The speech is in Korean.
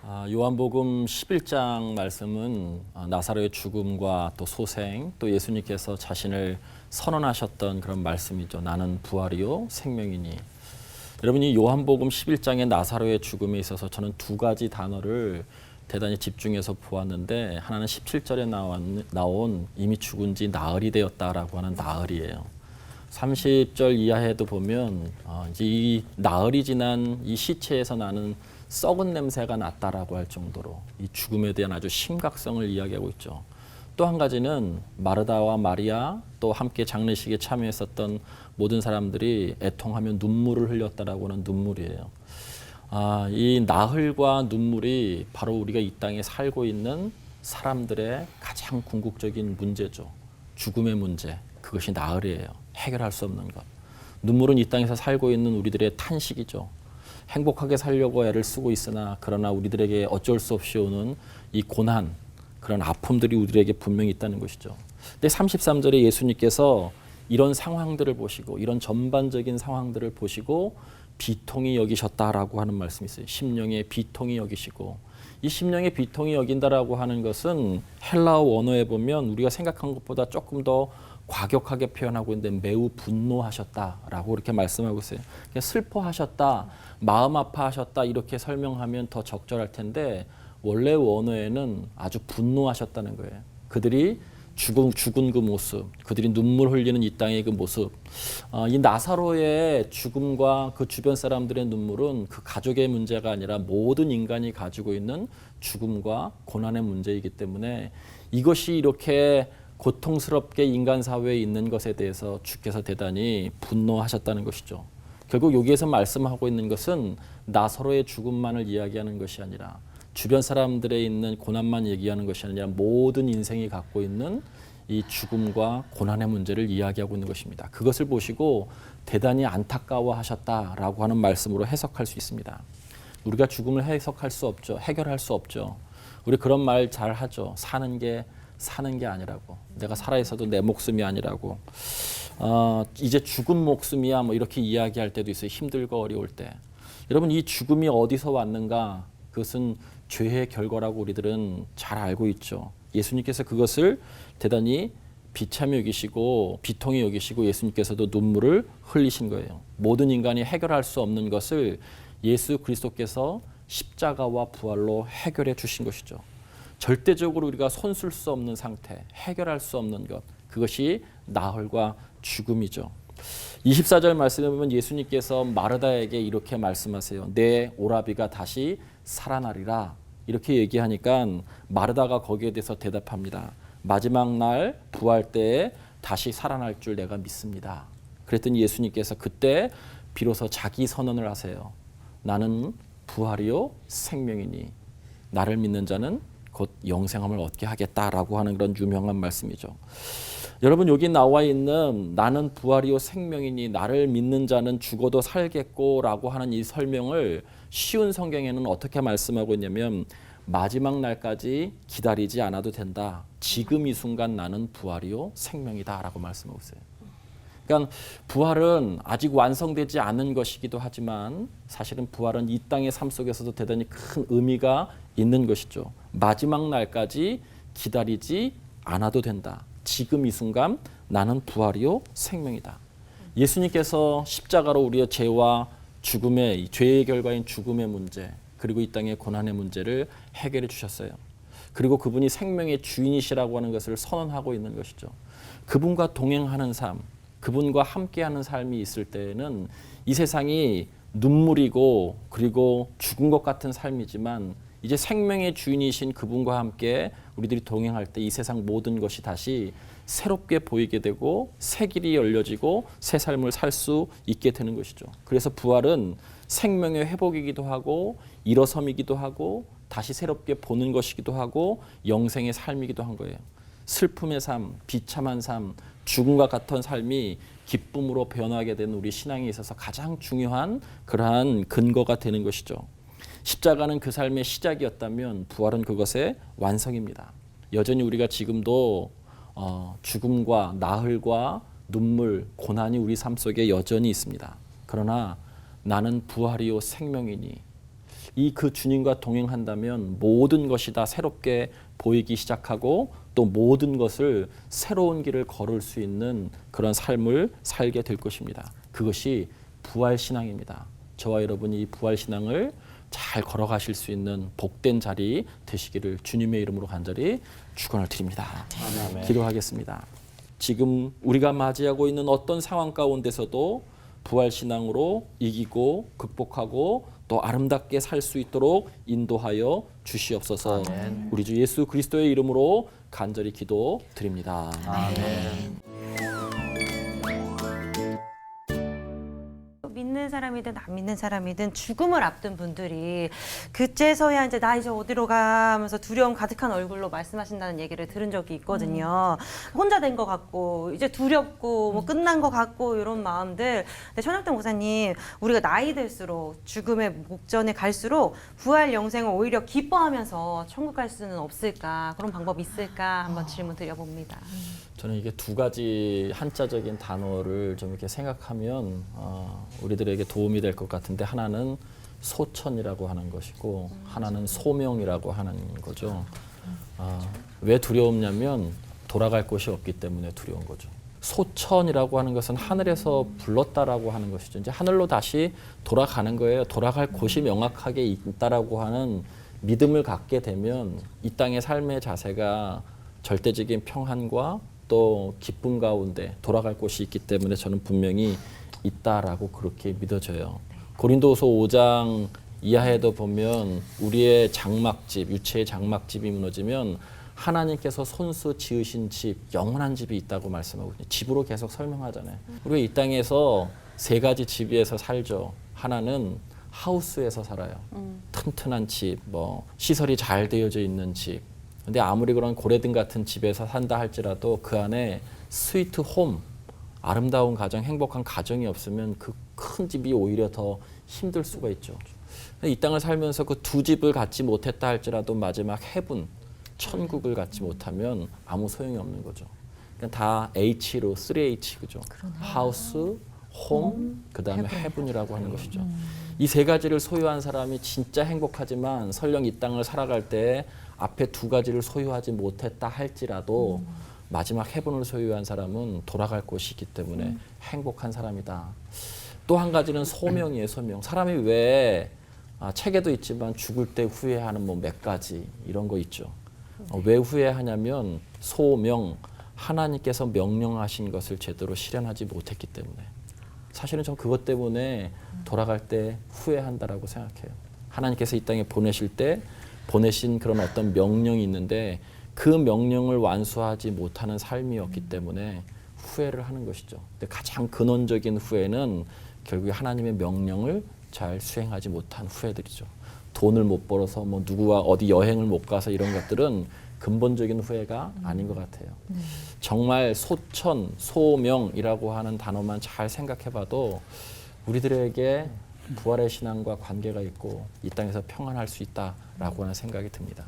요한복음 11장 말씀은 나사로의 죽음과 또 소생, 또 예수님께서 자신을 선언하셨던 그런 말씀이죠. 나는 부활이요 생명이니. 여러분이 요한복음 11장의 나사로의 죽음에 있어서 저는 두 가지 단어를 대단히 집중해서 보았는데, 하나는 17절에 나온 이미 죽은 지 나흘이 되었다라고 하는 나흘이에요. 30절 이하에도 보면 이제 이 나흘이 지난 이 시체에서 나는 썩은 냄새가 났다라고 할 정도로 이 죽음에 대한 아주 심각성을 이야기하고 있죠. 또 한 가지는 마르다와 마리아, 또 함께 장례식에 참여했었던 모든 사람들이 애통하며 눈물을 흘렸다라고 하는 눈물이에요. 이 나흘과 눈물이 바로 우리가 이 땅에 살고 있는 사람들의 가장 궁극적인 문제죠. 죽음의 문제, 그것이 나흘이에요. 해결할 수 없는 것. 눈물은 이 땅에서 살고 있는 우리들의 탄식이죠. 행복하게 살려고 애를 쓰고 있으나 그러나 우리들에게 어쩔 수 없이 오는 이 고난, 그런 아픔들이 우리에게 분명히 있다는 것이죠. 근데 33절에 예수님께서 이런 상황들을 보시고, 이런 전반적인 상황들을 보시고 비통히 여기셨다라고 하는 말씀이 있어요. 심령의 비통히 여기시고, 이 심령의 비통히 여긴다라고 하는 것은 헬라어 원어에 보면 우리가 생각한 것보다 조금 더 과격하게 표현하고 있는데 매우 분노하셨다라고 이렇게 말씀하고 있어요. 그냥 슬퍼하셨다, 마음 아파하셨다 이렇게 설명하면 더 적절할 텐데, 원래 원어에는 아주 분노하셨다는 거예요. 그들이 죽은 그 모습, 그들이 눈물 흘리는 이 땅의 그 모습, 이 나사로의 죽음과 그 주변 사람들의 눈물은 그 가족의 문제가 아니라 모든 인간이 가지고 있는 죽음과 고난의 문제이기 때문에 이것이 이렇게 고통스럽게 인간 사회에 있는 것에 대해서 주께서 대단히 분노하셨다는 것이죠. 결국 여기에서 말씀하고 있는 것은 나사로의 죽음만을 이야기하는 것이 아니라, 주변 사람들에 있는 고난만 얘기하는 것이 아니라 모든 인생이 갖고 있는 이 죽음과 고난의 문제를 이야기하고 있는 것입니다. 그것을 보시고 대단히 안타까워하셨다라고 하는 말씀으로 해석할 수 있습니다. 우리가 죽음을 해석할 수 없죠. 해결할 수 없죠. 우리 그런 말 잘 하죠. 사는 게 아니라고. 내가 살아있어도 내 목숨이 아니라고. 이제 죽은 목숨이야 뭐 이렇게 이야기할 때도 있어요. 힘들고 어려울 때. 여러분, 이 죽음이 어디서 왔는가? 그것은 죄의 결과라고 우리들은 잘 알고 있죠. 예수님께서 그것을 대단히 비참히 여기시고 비통히 여기시고 예수님께서도 눈물을 흘리신 거예요. 모든 인간이 해결할 수 없는 것을 예수 그리스도께서 십자가와 부활로 해결해 주신 것이죠. 절대적으로 우리가 손쓸 수 없는 상태, 해결할 수 없는 것, 그것이 나흘과 죽음이죠. 24절 말씀에 보면 예수님께서 마르다에게 이렇게 말씀하세요. 내 오라비가 다시 살아나리라. 이렇게 얘기하니까 마르다가 거기에 대해서 대답합니다. 마지막 날 부활 때에 다시 살아날 줄 내가 믿습니다. 그랬더니 예수님께서 그때 비로소 자기 선언을 하세요. 나는 부활이요 생명이니 나를 믿는 자는 곧 영생함을 얻게 하겠다라고 하는 그런 유명한 말씀이죠. 여러분, 여기 나와 있는 나는 부활이요 생명이니 나를 믿는 자는 죽어도 살겠고 라고 하는 이 설명을 쉬운 성경에는 어떻게 말씀하고 있냐면, 마지막 날까지 기다리지 않아도 된다. 지금 이 순간 나는 부활이요 생명이다 라고 말씀하고 있어요. 그러니까 부활은 아직 완성되지 않은 것이기도 하지만 사실은 부활은 이 땅의 삶 속에서도 대단히 큰 의미가 있는 것이죠. 마지막 날까지 기다리지 않아도 된다. 지금 이 순간 나는 부활이요 생명이다. 예수님께서 십자가로 우리의 죄와 죽음의, 죄의 결과인 죽음의 문제, 그리고 이 땅의 고난의 문제를 해결해 주셨어요. 그리고 그분이 생명의 주인이시라고 하는 것을 선언하고 있는 것이죠. 그분과 동행하는 삶, 그분과 함께하는 삶이 있을 때에는 이 세상이 눈물이고 그리고 죽은 것 같은 삶이지만, 이제 생명의 주인이신 그분과 함께 우리들이 동행할 때 이 세상 모든 것이 다시 새롭게 보이게 되고 새 길이 열려지고 새 삶을 살 수 있게 되는 것이죠. 그래서 부활은 생명의 회복이기도 하고 일어섬이기도 하고 다시 새롭게 보는 것이기도 하고 영생의 삶이기도 한 거예요. 슬픔의 삶, 비참한 삶, 죽음과 같은 삶이 기쁨으로 변화하게 되는 우리 신앙에 있어서 가장 중요한 그러한 근거가 되는 것이죠. 십자가는 그 삶의 시작이었다면 부활은 그것의 완성입니다. 여전히 우리가 지금도 죽음과 나흘과 눈물, 고난이 우리 삶 속에 여전히 있습니다. 그러나 나는 부활이요 생명이니 이 그 주님과 동행한다면 모든 것이 다 새롭게 보이기 시작하고 또 모든 것을 새로운 길을 걸을 수 있는 그런 삶을 살게 될 것입니다. 그것이 부활신앙입니다. 저와 여러분이 이 부활신앙을 잘 걸어가실 수 있는 복된 자리 되시기를 주님의 이름으로 간절히 축원을 드립니다. 아멘. 기도하겠습니다. 지금 우리가 맞이하고 있는 어떤 상황 가운데서도 부활신앙으로 이기고 극복하고 또 아름답게 살 수 있도록 인도하여 주시옵소서. 아멘. 우리 주 예수 그리스도의 이름으로 간절히 기도드립니다. 아멘. 믿는 사람이든 안 믿는 사람이든 죽음을 앞둔 분들이 그제서야 이제 나 이제 어디로 가면서 두려움 가득한 얼굴로 말씀하신다는 얘기를 들은 적이 있거든요. 혼자 된 것 같고 이제 두렵고 뭐 끝난 것 같고 이런 마음들. 근데 천학동 목사님, 우리가 나이 들수록 죽음의 목전에 갈수록 부활 영생을 오히려 기뻐하면서 천국 갈 수는 없을까, 그런 방법이 있을까 한번 질문 드려봅니다. 저는 이게 두 가지 한자적인 단어를 좀 이렇게 생각하면 우리들에게 도움이 될 것 같은데, 하나는 소천이라고 하는 것이고 하나는 소명이라고 하는 거죠. 왜 두려웠냐면 돌아갈 곳이 없기 때문에 두려운 거죠. 소천이라고 하는 것은 하늘에서 불렀다라고 하는 것이죠. 이제 하늘로 다시 돌아가는 거예요. 돌아갈 곳이 명확하게 있다라고 하는 믿음을 갖게 되면 이 땅의 삶의 자세가 절대적인 평안과 또 기쁨 가운데 돌아갈 곳이 있기 때문에 저는 분명히 있다라고 그렇게 믿어져요. 고린도후서 5장 이하에도 보면 우리의 장막집, 유체의 장막집이 무너지면 하나님께서 손수 지으신 집, 영원한 집이 있다고 말씀하거든요. 집으로 계속 설명하잖아요. 우리가 이 땅에서 세 가지 집에서 살죠. 하나는 하우스에서 살아요. 튼튼한 집, 뭐 시설이 잘 되어져 있는 집. 근데 아무리 그런 고래등 같은 집에서 산다 할지라도 그 안에 스위트 홈, 아름다운 가정, 행복한 가정이 없으면 그 큰 집이 오히려 더 힘들 수가 있죠. 이 땅을 살면서 그 두 집을 갖지 못했다 할지라도 마지막 헤븐, 천국을 갖지 못하면 아무 소용이 없는 거죠. 그러니까 다 H로 3H 그죠. 하우스, 홈, 그다음에 헤븐이라고 하는 것이죠. 이 세 가지를 소유한 사람이 진짜 행복하지만 설령 이 땅을 살아갈 때 앞에 두 가지를 소유하지 못했다 할지라도 마지막 헤븐을 소유한 사람은 돌아갈 곳이 있기 때문에 행복한 사람이다. 또 한 가지는 소명이에요. 소명. 사람이 왜 책에도 있지만 죽을 때 후회하는 뭐 몇 가지 이런 거 있죠. 왜 후회하냐면 소명, 하나님께서 명령하신 것을 제대로 실현하지 못했기 때문에. 사실은 전 그것 때문에 돌아갈 때 후회한다라고 생각해요. 하나님께서 이 땅에 보내실 때 보내신 그런 어떤 명령이 있는데 그 명령을 완수하지 못하는 삶이었기 때문에 후회를 하는 것이죠. 근데 가장 근원적인 후회는 결국에 하나님의 명령을 잘 수행하지 못한 후회들이죠. 돈을 못 벌어서 뭐 누구와 어디 여행을 못 가서 이런 것들은 근본적인 후회가 아닌 것 같아요. 정말 소천, 소명이라고 하는 단어만 잘 생각해봐도 우리들에게 부활의 신앙과 관계가 있고 이 땅에서 평안할 수 있다라고 하는 생각이 듭니다.